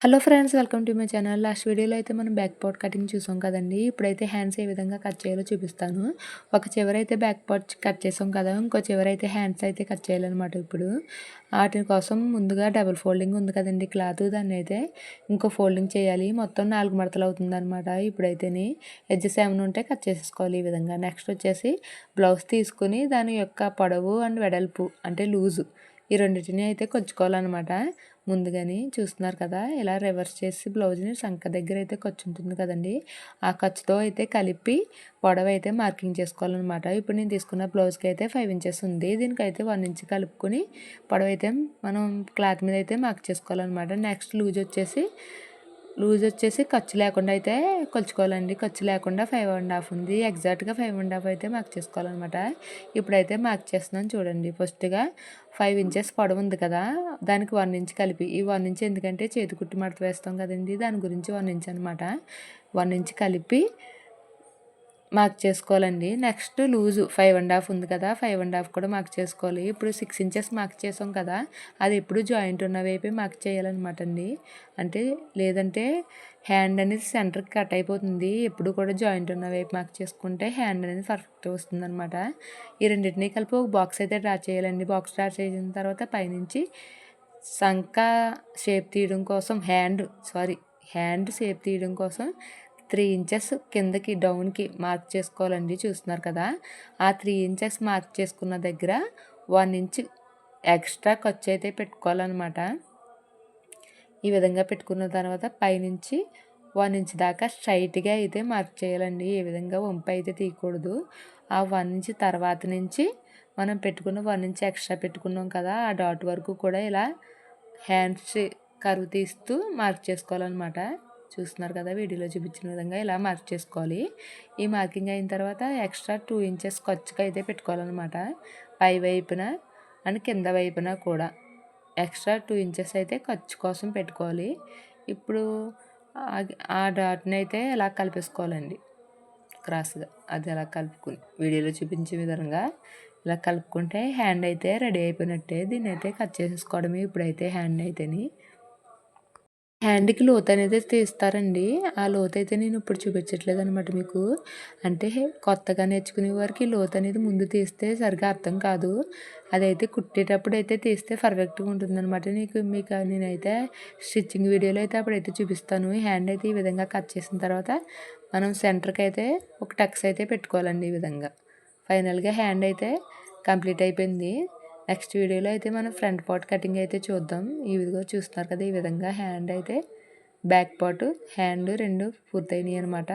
Hello friends, welcome to my channel. Last వీడియోలో అయితే మనం బ్యాక్ పార్ట్ కటింగ్ చూసాం కదండీ. ఇప్పుడైతే హ్యాండ్స్ ఏ విధంగా కట్ చేయాలో చూపిస్తాను. ఒక చివరైతే బ్యాక్ పార్ట్ కట్ చేసాం కదా, ఇంకో చివరైతే హ్యాండ్స్ అయితే కట్ చేయాలన్నమాట. ఇప్పుడు వాటి కోసం ముందుగా డబుల్ ఫోల్డింగ్ ఉంది కదండి క్లాత్, దాన్ని అయితే ఇంకో ఫోల్డింగ్ చేయాలి. మొత్తం 4 మడతలు అవుతుందన్నమాట. ఇప్పుడైతేని ఎడ్జెస్ ఏమైనా ఉంటే కట్ చేసేసుకోవాలి ఈ విధంగా. నెక్స్ట్ వచ్చేసి బ్లౌజ్ తీసుకుని దాని యొక్క పొడవు అండ్ వెడల్పు అంటే లూజు ఈ రెండింటిని అయితే కొలుచుకోవాలన్నమాట. ముందుగాని చూస్తున్నారు కదా, ఇలా రివర్స్ చేసి బ్లౌజ్ని సంక దగ్గర అయితే ఖర్చు ఉంటుంది కదండి, ఆ ఖర్చుతో అయితే కలిపి పొడవు అయితే మార్కింగ్ చేసుకోవాలన్నమాట. ఇప్పుడు నేను తీసుకున్న బ్లౌజ్కి అయితే 5 ఇంచెస్ ఉంది. దీనికైతే 1 ఇంచ్ కలుపుకొని పొడవు అయితే మనం క్లాత్ మీద అయితే మార్క్ చేసుకోవాలన్నమాట. నెక్స్ట్ లూజ్ వచ్చేసి ఖర్చు లేకుండా అయితే కొలుచుకోవాలండి. ఖర్చు లేకుండా 5.5 ఉంది. ఎగ్జాక్ట్గా 5.5 అయితే మార్క్ చేసుకోవాలన్నమాట. ఇప్పుడైతే మార్క్ చేస్తున్నాను చూడండి. ఫస్ట్గా 5 ఇంచెస్ పొడవు ఉంది కదా, దానికి 1 ఇంచ్ కలిపి, ఈ 1 ఇంచ్ ఎందుకంటే చేతి కుట్టు మడత వేస్తాం కదండి, దాని గురించి 1 ఇంచ్ అనమాట. 1 ఇంచ్ కలిపి మార్క్ చేసుకోవాలండి. నెక్స్ట్ లూజు 5.5 ఉంది కదా, 5.5 కూడా మార్క్ చేసుకోవాలి. ఇప్పుడు 6 ఇంచెస్ మార్క్ చేసాం కదా, అది ఎప్పుడు జాయింట్ ఉన్న వైపే మార్క్ చేయాలన్నమాట అండి. అంటే లేదంటే హ్యాండ్ అనేది సెంటర్కి కట్ అయిపోతుంది. ఎప్పుడు కూడా జాయింట్ ఉన్న వైపు మార్క్ చేసుకుంటే హ్యాండ్ అనేది పర్ఫెక్ట్గా వస్తుందన్నమాట. ఈ రెండింటినీ కలిపి ఒక బాక్స్ అయితే డ్రా చేయాలండి. బాక్స్ డ్రా చేసిన తర్వాత పైనుంచి సంక షేప్ తీయడం కోసం హ్యాండ్ షేప్ తీయడం కోసం 3 ఇంచెస్ కిందకి డౌన్కి మార్క్ చేసుకోవాలండి. చూస్తున్నారు కదా, ఆ 3 ఇంచెస్ మార్క్ చేసుకున్న దగ్గర 1 ఇంచ్ ఎక్స్ట్రా ఖర్చు అయితే పెట్టుకోవాలన్నమాట. ఈ విధంగా పెట్టుకున్న తర్వాత పైనుంచి 1 ఇంచ్ దాకా స్ట్రైట్గా అయితే మార్క్ చేయాలండి. ఏ విధంగా వంపు అయితే తీయకూడదు. ఆ 1 ఇంచ్ తర్వాత నుంచి మనం పెట్టుకున్న 1 ఇంచ్ ఎక్స్ట్రా పెట్టుకున్నాం కదా, ఆ డాట్ వరకు కూడా ఇలా హ్యాండ్స్ కర్వ్ తీస్తూ మార్క్ చేసుకోవాలన్నమాట. చూస్తున్నారు కదా, వీడియోలో చూపించిన విధంగా ఇలా మార్క్ చేసుకోవాలి. ఈ మార్కింగ్ అయిన తర్వాత ఎక్స్ట్రా 2 ఇంచెస్ ఖర్చుగా అయితే పెట్టుకోవాలన్నమాట. పై వైపున అండ్ కింద వైపున కూడా ఎక్స్ట్రా 2 ఇంచెస్ అయితే ఖర్చు కోసం పెట్టుకోవాలి. ఇప్పుడు ఆ డాట్ని అయితే ఇలా కలిపేసుకోవాలండి క్రాస్గా. అది అలా కలుపుకుని వీడియోలో చూపించే విధంగా ఇలా కలుపుకుంటే హ్యాండ్ అయితే రెడీ అయిపోయినట్టే. దీన్ని అయితే కట్ చేసేసుకోవడమే. ఇప్పుడైతే హ్యాండ్ అయితేని హ్యాండ్కి లోతు అనేది తీస్తారండి. ఆ లోతు అయితే నేను ఇప్పుడు చూపించట్లేదు అనమాట మీకు. అంటే కొత్తగా నేర్చుకునే వారికి లోతు అనేది ముందు తీస్తే సరిగా అర్థం కాదు. అదైతే కుట్టేటప్పుడు అయితే తీస్తే పర్ఫెక్ట్గా ఉంటుందన్నమాట. మీకు నేనైతే స్టిచ్చింగ్ వీడియోలో అయితే అప్పుడైతే చూపిస్తాను. హ్యాండ్ అయితే ఈ విధంగా కట్ చేసిన తర్వాత మనం సెంటర్కి అయితే ఒక టక్స్ అయితే పెట్టుకోవాలండి. ఈ విధంగా ఫైనల్గా హ్యాండ్ అయితే కంప్లీట్ అయిపోయింది. నెక్స్ట్ వీడియోలో అయితే మనం ఫ్రంట్ పార్ట్ కటింగ్ అయితే చూద్దాం. ఈ విధంగా చూస్తున్నారు కదా, ఈ విధంగా హ్యాండ్ అయితే బ్యాక్ పార్ట్ హ్యాండ్ 2 పూర్తయినాయి అనమాట.